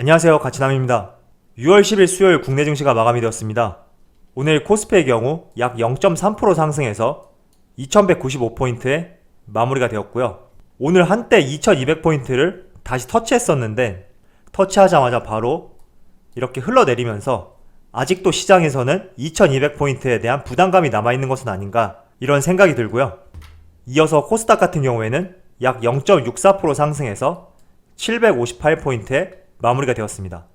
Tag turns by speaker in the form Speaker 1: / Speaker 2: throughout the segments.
Speaker 1: 안녕하세요, 가치남입니다. 6월 10일 수요일 국내 증시가 마감이 되었습니다. 오늘 코스피의 경우 약 0.3% 상승해서 2195포인트에 마무리가 되었고요. 오늘 한때 2200포인트를 다시 터치했었는데 터치하자마자 바로 이렇게 흘러내리면서 아직도 시장에서는 2200포인트에 대한 부담감이 남아있는 것은 아닌가 이런 생각이 들고요. 이어서 코스닥 같은 경우에는 약 0.64% 상승해서 758포인트에 마무리가 되었습니다.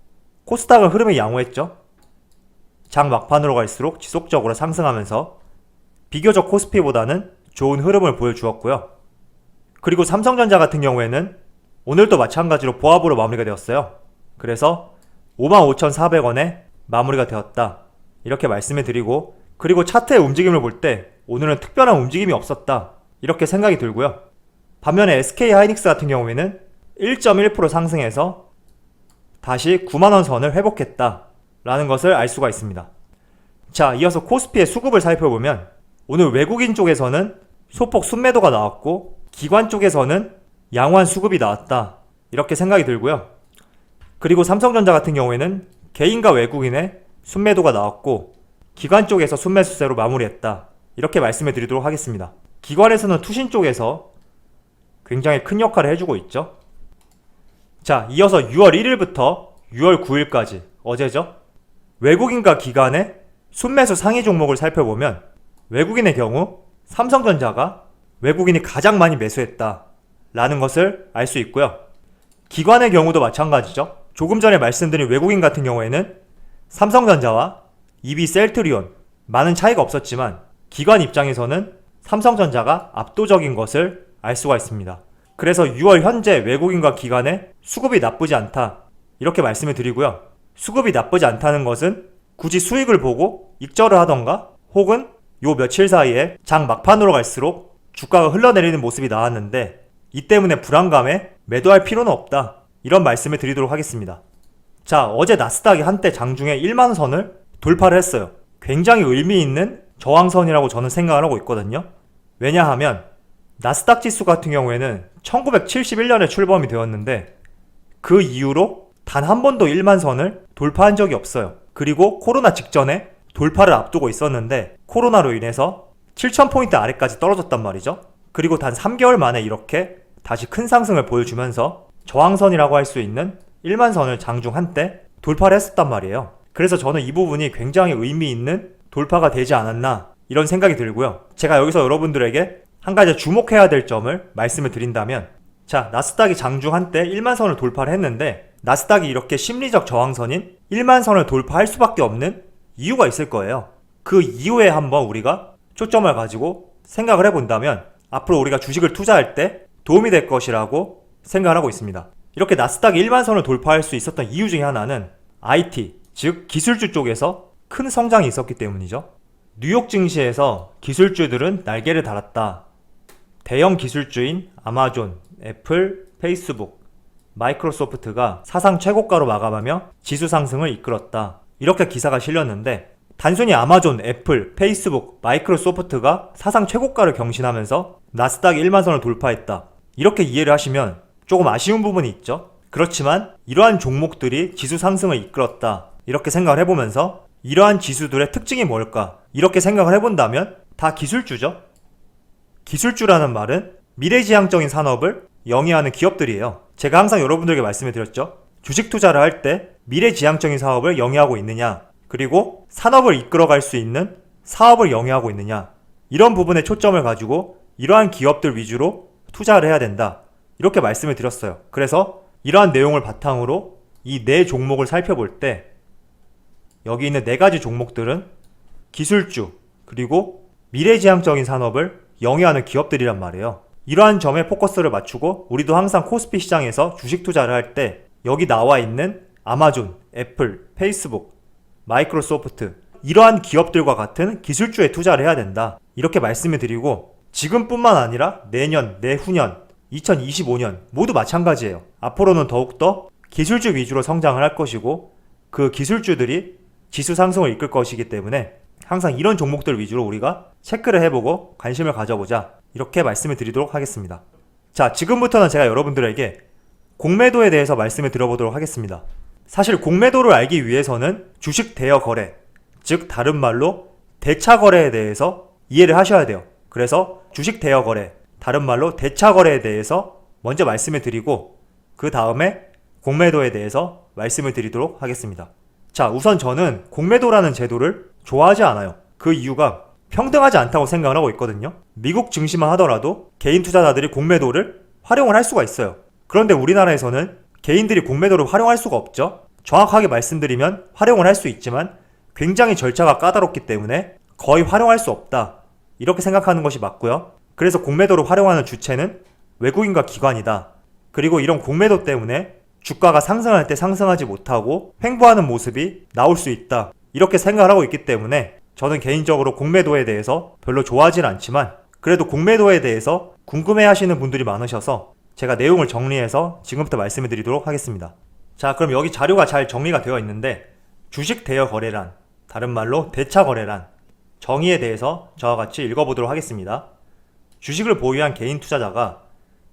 Speaker 1: 코스닥은 흐름이 양호했죠. 장 막판으로 갈수록 지속적으로 상승하면서 비교적 코스피보다는 좋은 흐름을 보여주었고요. 그리고 삼성전자 같은 경우에는 오늘도 마찬가지로 보합으로 마무리가 되었어요. 그래서 55,400원에 마무리가 되었다 이렇게 말씀을 드리고, 그리고 차트의 움직임을 볼 때 오늘은 특별한 움직임이 없었다 이렇게 생각이 들고요. 반면에 SK하이닉스 같은 경우에는 1.1% 상승해서 다시 9만원 선을 회복했다 라는 것을 알 수가 있습니다. 자, 이어서 코스피의 수급을 살펴보면 오늘 외국인 쪽에서는 소폭 순매도가 나왔고 기관 쪽에서는 양호한 수급이 나왔다 이렇게 생각이 들고요. 그리고 삼성전자 같은 경우에는 개인과 외국인의 순매도가 나왔고 기관 쪽에서 순매수세로 마무리했다 이렇게 말씀을 드리도록 하겠습니다. 기관에서는 투신 쪽에서 굉장히 큰 역할을 해주고 있죠. 자, 이어서 6월 1일부터 6월 9일까지 어제죠. 외국인과 기관의 순매수 상위 종목을 살펴보면 외국인의 경우 삼성전자가 외국인이 가장 많이 매수했다 라는 것을 알 수 있고요. 기관의 경우도 마찬가지죠. 조금 전에 말씀드린 외국인 같은 경우에는 삼성전자와 EB 셀트리온 많은 차이가 없었지만 기관 입장에서는 삼성전자가 압도적인 것을 알 수가 있습니다. 그래서 6월 현재 외국인과 기관의 수급이 나쁘지 않다 이렇게 말씀을 드리고요. 수급이 나쁘지 않다는 것은 굳이 수익을 보고 익절을 하던가 혹은 요 며칠 사이에 장 막판으로 갈수록 주가가 흘러내리는 모습이 나왔는데 이 때문에 불안감에 매도할 필요는 없다 이런 말씀을 드리도록 하겠습니다. 자, 어제 나스닥이 한때 장중에 1만선을 돌파를 했어요. 굉장히 의미 있는 저항선이라고 저는 생각을 하고 있거든요. 왜냐하면 나스닥 지수 같은 경우에는 1971년에 출범이 되었는데 그 이후로 단 한 번도 1만선을 돌파한 적이 없어요. 그리고 코로나 직전에 돌파를 앞두고 있었는데 코로나로 인해서 7000포인트 아래까지 떨어졌단 말이죠. 그리고 단 3개월 만에 이렇게 다시 큰 상승을 보여주면서 저항선이라고 할 수 있는 1만선을 장중 한때 돌파를 했었단 말이에요. 그래서 저는 이 부분이 굉장히 의미 있는 돌파가 되지 않았나 이런 생각이 들고요. 제가 여기서 여러분들에게 한 가지 주목해야 될 점을 말씀을 드린다면, 자, 나스닥이 장중 한때 1만선을 돌파를 했는데 나스닥이 이렇게 심리적 저항선인 1만선을 돌파할 수밖에 없는 이유가 있을 거예요. 그 이유에 한번 우리가 초점을 가지고 생각을 해본다면 앞으로 우리가 주식을 투자할 때 도움이 될 것이라고 생각을 하고 있습니다. 이렇게 나스닥이 1만선을 돌파할 수 있었던 이유 중에 하나는 IT, 즉 기술주 쪽에서 큰 성장이 있었기 때문이죠. 뉴욕 증시에서 기술주들은 날개를 달았다. 대형 기술주인 아마존, 애플, 페이스북, 마이크로소프트가 사상 최고가로 마감하며 지수 상승을 이끌었다. 이렇게 기사가 실렸는데 단순히 아마존, 애플, 페이스북, 마이크로소프트가 사상 최고가를 경신하면서 나스닥 1만선을 돌파했다. 이렇게 이해를 하시면 조금 아쉬운 부분이 있죠. 그렇지만 이러한 종목들이 지수 상승을 이끌었다 이렇게 생각을 해보면서 이러한 지수들의 특징이 뭘까 이렇게 생각을 해본다면 다 기술주죠. 기술주라는 말은 미래지향적인 산업을 영위하는 기업들이에요. 제가 항상 여러분들에게 말씀을 드렸죠. 주식 투자를 할 때 미래지향적인 사업을 영위하고 있느냐, 그리고 산업을 이끌어갈 수 있는 사업을 영위하고 있느냐, 이런 부분에 초점을 가지고 이러한 기업들 위주로 투자를 해야 된다 이렇게 말씀을 드렸어요. 그래서 이러한 내용을 바탕으로 이 네 종목을 살펴볼 때 여기 있는 네 가지 종목들은 기술주 그리고 미래지향적인 산업을 영위하는 기업들이란 말이에요. 이러한 점에 포커스를 맞추고 우리도 항상 코스피 시장에서 주식 투자를 할 때 여기 나와 있는 아마존, 애플, 페이스북, 마이크로소프트 이러한 기업들과 같은 기술주에 투자를 해야 된다 이렇게 말씀을 드리고, 지금뿐만 아니라 내년, 내후년, 2025년 모두 마찬가지예요. 앞으로는 더욱더 기술주 위주로 성장을 할 것이고 그 기술주들이 지수 상승을 이끌 것이기 때문에 항상 이런 종목들 위주로 우리가 체크를 해보고 관심을 가져보자 이렇게 말씀을 드리도록 하겠습니다. 자, 지금부터는 제가 여러분들에게 공매도에 대해서 말씀을 드려보도록 하겠습니다. 사실 공매도를 알기 위해서는 주식 대여 거래, 즉 다른 말로 대차 거래에 대해서 이해를 하셔야 돼요. 그래서 주식 대여 거래, 다른 말로 대차 거래에 대해서 먼저 말씀을 드리고 그 다음에 공매도에 대해서 말씀을 드리도록 하겠습니다. 자, 우선 저는 공매도라는 제도를 좋아하지 않아요. 그 이유가 평등하지 않다고 생각을 하고 있거든요. 미국 증시만 하더라도 개인 투자자들이 공매도를 활용을 할 수가 있어요. 그런데 우리나라에서는 개인들이 공매도를 활용할 수가 없죠. 정확하게 말씀드리면 활용을 할 수 있지만 굉장히 절차가 까다롭기 때문에 거의 활용할 수 없다. 이렇게 생각하는 것이 맞고요. 그래서 공매도를 활용하는 주체는 외국인과 기관이다. 그리고 이런 공매도 때문에 주가가 상승할 때 상승하지 못하고 횡보하는 모습이 나올 수 있다. 이렇게 생각을 하고 있기 때문에 저는 개인적으로 공매도에 대해서 별로 좋아하진 않지만 그래도 공매도에 대해서 궁금해 하시는 분들이 많으셔서 제가 내용을 정리해서 지금부터 말씀을 드리도록 하겠습니다. 자, 그럼 여기 자료가 잘 정리가 되어 있는데 주식 대여 거래란, 다른 말로 대차 거래란 정의에 대해서 저와 같이 읽어보도록 하겠습니다. 주식을 보유한 개인 투자자가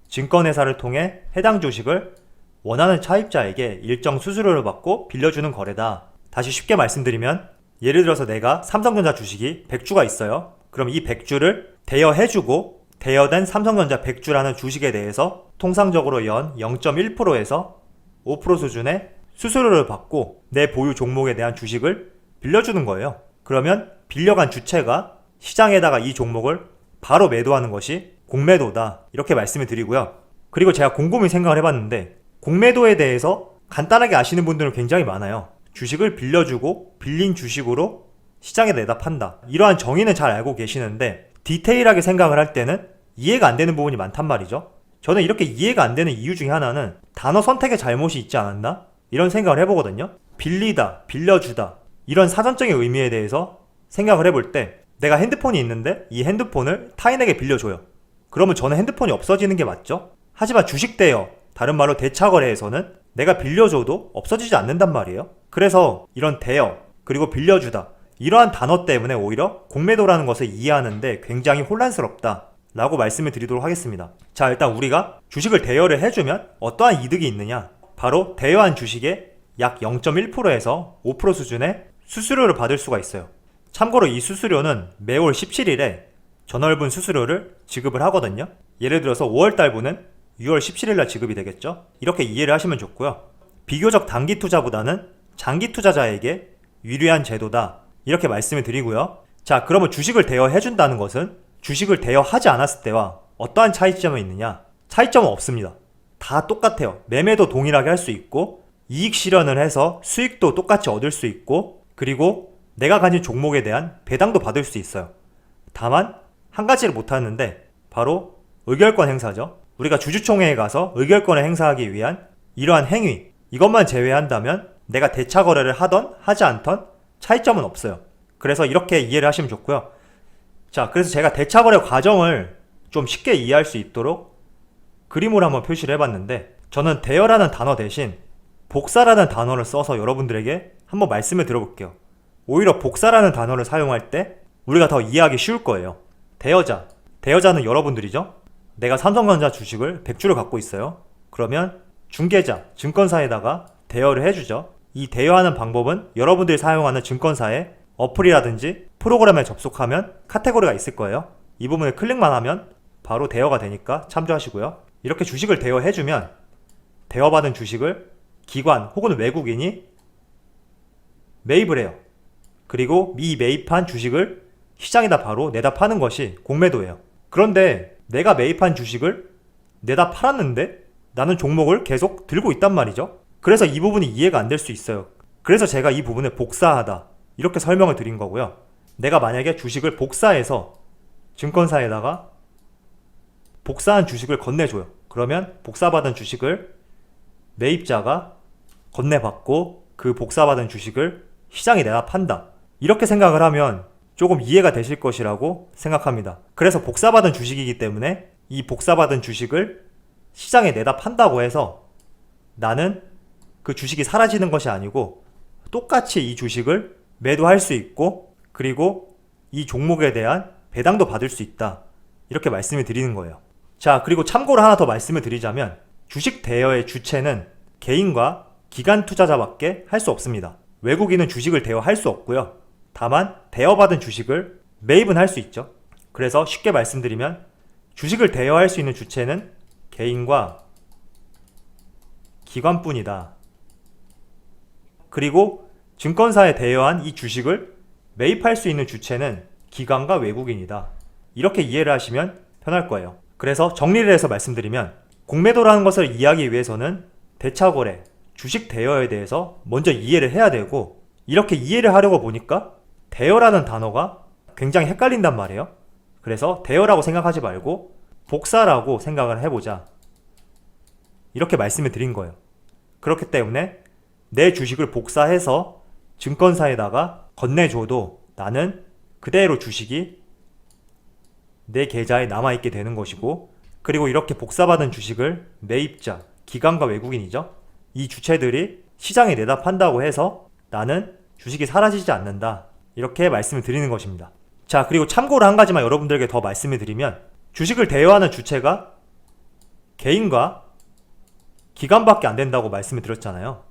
Speaker 1: 증권회사를 통해 해당 주식을 원하는 차입자에게 일정 수수료를 받고 빌려주는 거래다. 다시 쉽게 말씀드리면 예를 들어서 내가 삼성전자 주식이 100주가 있어요. 그럼 이 100주를 대여해주고 대여된 삼성전자 100주라는 주식에 대해서 통상적으로 연 0.1%에서 5% 수준의 수수료를 받고 내 보유 종목에 대한 주식을 빌려주는 거예요. 그러면 빌려간 주체가 시장에다가 이 종목을 바로 매도하는 것이 공매도다. 이렇게 말씀을 드리고요. 그리고 제가 곰곰이 생각을 해봤는데 공매도에 대해서 간단하게 아시는 분들은 굉장히 많아요. 주식을 빌려주고 빌린 주식으로 시장에 내다 판다. 이러한 정의는 잘 알고 계시는데 디테일하게 생각을 할 때는 이해가 안 되는 부분이 많단 말이죠. 저는 이렇게 이해가 안 되는 이유 중에 하나는 단어 선택에 잘못이 있지 않았나? 이런 생각을 해보거든요. 빌리다, 빌려주다 이런 사전적인 의미에 대해서 생각을 해볼 때 내가 핸드폰이 있는데 이 핸드폰을 타인에게 빌려줘요. 그러면 저는 핸드폰이 없어지는 게 맞죠? 하지만 주식 대여, 다른 말로 대차 거래에서는 내가 빌려줘도 없어지지 않는단 말이에요. 그래서 이런 대여, 그리고 빌려주다 이러한 단어 때문에 오히려 공매도라는 것을 이해하는데 굉장히 혼란스럽다 라고 말씀을 드리도록 하겠습니다. 자, 일단 우리가 주식을 대여를 해주면 어떠한 이득이 있느냐? 바로 대여한 주식의 약 0.1%에서 5% 수준의 수수료를 받을 수가 있어요. 참고로 이 수수료는 매월 17일에 전월분 수수료를 지급을 하거든요. 예를 들어서 5월달분은 6월 17일날 지급이 되겠죠. 이렇게 이해를 하시면 좋고요. 비교적 단기 투자보다는 장기 투자자에게 유리한 제도다 이렇게 말씀을 드리고요. 자, 그러면 주식을 대여해준다는 것은 주식을 대여하지 않았을 때와 어떠한 차이점이 있느냐? 차이점은 없습니다. 다 똑같아요. 매매도 동일하게 할 수 있고 이익 실현을 해서 수익도 똑같이 얻을 수 있고 그리고 내가 가진 종목에 대한 배당도 받을 수 있어요. 다만 한 가지를 못하는데 바로 의결권 행사죠. 우리가 주주총회에 가서 의결권을 행사하기 위한 이러한 행위, 이것만 제외한다면 내가 대차 거래를 하던 하지 않던 차이점은 없어요. 그래서 이렇게 이해를 하시면 좋고요. 자, 그래서 제가 대차 거래 과정을 좀 쉽게 이해할 수 있도록 그림으로 한번 표시를 해봤는데 저는 대여라는 단어 대신 복사라는 단어를 써서 여러분들에게 한번 말씀을 드려볼게요. 오히려 복사라는 단어를 사용할 때 우리가 더 이해하기 쉬울 거예요. 대여자는 여러분들이죠. 내가 삼성전자 주식을 100주를 갖고 있어요. 그러면 중개자, 증권사에다가 대여를 해주죠. 이 대여하는 방법은 여러분들이 사용하는 증권사의 어플이라든지 프로그램에 접속하면 카테고리가 있을 거예요. 이 부분을 클릭만 하면 바로 대여가 되니까 참조하시고요. 이렇게 주식을 대여해주면 대여받은 주식을 기관 혹은 외국인이 매입을 해요. 그리고 이 매입한 주식을 시장에다 바로 내다 파는 것이 공매도예요. 그런데 내가 매입한 주식을 내다 팔았는데 나는 종목을 계속 들고 있단 말이죠. 그래서 이 부분이 이해가 안 될 수 있어요. 그래서 제가 이 부분을 복사하다 이렇게 설명을 드린 거고요. 내가 만약에 주식을 복사해서 증권사에다가 복사한 주식을 건네줘요. 그러면 복사받은 주식을 매입자가 건네받고 그 복사받은 주식을 시장에 내다 판다. 이렇게 생각을 하면 조금 이해가 되실 것이라고 생각합니다. 그래서 복사받은 주식이기 때문에 이 복사받은 주식을 시장에 내다 판다고 해서 나는 그 주식이 사라지는 것이 아니고 똑같이 이 주식을 매도할 수 있고 그리고 이 종목에 대한 배당도 받을 수 있다. 이렇게 말씀을 드리는 거예요. 자, 그리고 참고로 하나 더 말씀을 드리자면 주식 대여의 주체는 개인과 기관 투자자밖에 할 수 없습니다. 외국인은 주식을 대여할 수 없고요. 다만 대여받은 주식을 매입은 할 수 있죠. 그래서 쉽게 말씀드리면 주식을 대여할 수 있는 주체는 개인과 기관뿐이다. 그리고 증권사에 대여한 이 주식을 매입할 수 있는 주체는 기관과 외국인이다. 이렇게 이해를 하시면 편할 거예요. 그래서 정리를 해서 말씀드리면 공매도라는 것을 이해하기 위해서는 대차거래, 주식 대여에 대해서 먼저 이해를 해야 되고, 이렇게 이해를 하려고 보니까 대여라는 단어가 굉장히 헷갈린단 말이에요. 그래서 대여라고 생각하지 말고 복사라고 생각을 해보자, 이렇게 말씀을 드린 거예요. 그렇기 때문에 내 주식을 복사해서 증권사에다가 건네줘도 나는 그대로 주식이 내 계좌에 남아있게 되는 것이고, 그리고 이렇게 복사받은 주식을 매입자, 기관과 외국인이죠. 이 주체들이 시장에 내다 판다고 해서 나는 주식이 사라지지 않는다, 이렇게 말씀을 드리는 것입니다. 자, 그리고 참고로 한 가지만 여러분들에게 더 말씀을 드리면, 주식을 대여하는 주체가 개인과 기관밖에 안 된다고 말씀을 드렸잖아요.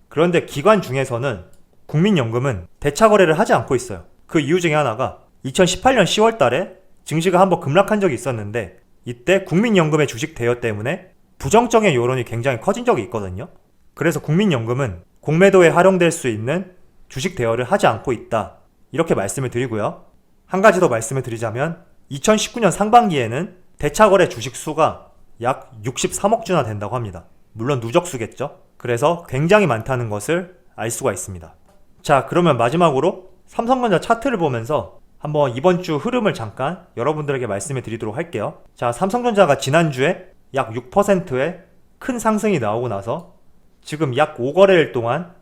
Speaker 1: 그런데 기관 중에서는 국민연금은 대차거래를 하지 않고 있어요. 그 이유 중에 하나가 2018년 10월 달에 증시가 한번 급락한 적이 있었는데, 이때 국민연금의 주식 대여 때문에 부정적인 여론이 굉장히 커진 적이 있거든요. 그래서 국민연금은 공매도에 활용될 수 있는 주식 대여를 하지 않고 있다, 이렇게 말씀을 드리고요. 한 가지 더 말씀을 드리자면 2019년 상반기에는 대차거래 주식 수가 약 63억 주나 된다고 합니다. 물론 누적수겠죠. 그래서 굉장히 많다는 것을 알 수가 있습니다. 자, 그러면 마지막으로 삼성전자 차트를 보면서 한번 이번 주 흐름을 잠깐 여러분들에게 말씀을 드리도록 할게요. 자, 삼성전자가 지난주에 약 6%의 큰 상승이 나오고 나서 지금 약 5거래일 동안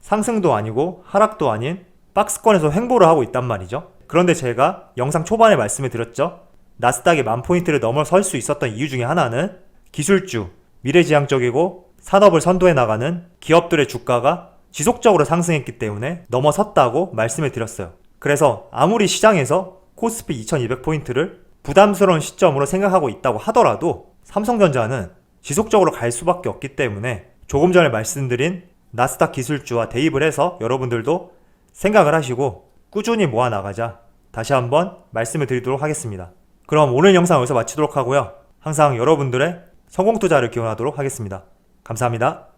Speaker 1: 상승도 아니고 하락도 아닌 박스권에서 횡보를 하고 있단 말이죠. 그런데 제가 영상 초반에 말씀을 드렸죠. 나스닥이 10,000포인트를 넘어설 수 있었던 이유 중에 하나는 기술주, 미래지향적이고 산업을 선도해 나가는 기업들의 주가가 지속적으로 상승했기 때문에 넘어섰다고 말씀을 드렸어요. 그래서 아무리 시장에서 코스피 2200포인트를 부담스러운 시점으로 생각하고 있다고 하더라도 삼성전자는 지속적으로 갈 수밖에 없기 때문에 조금 전에 말씀드린 나스닥 기술주와 대입을 해서 여러분들도 생각을 하시고 꾸준히 모아 나가자, 다시 한번 말씀을 드리도록 하겠습니다. 그럼 오늘 영상 여기서 마치도록 하고요. 항상 여러분들의 성공 투자를 기원하도록 하겠습니다. 감사합니다.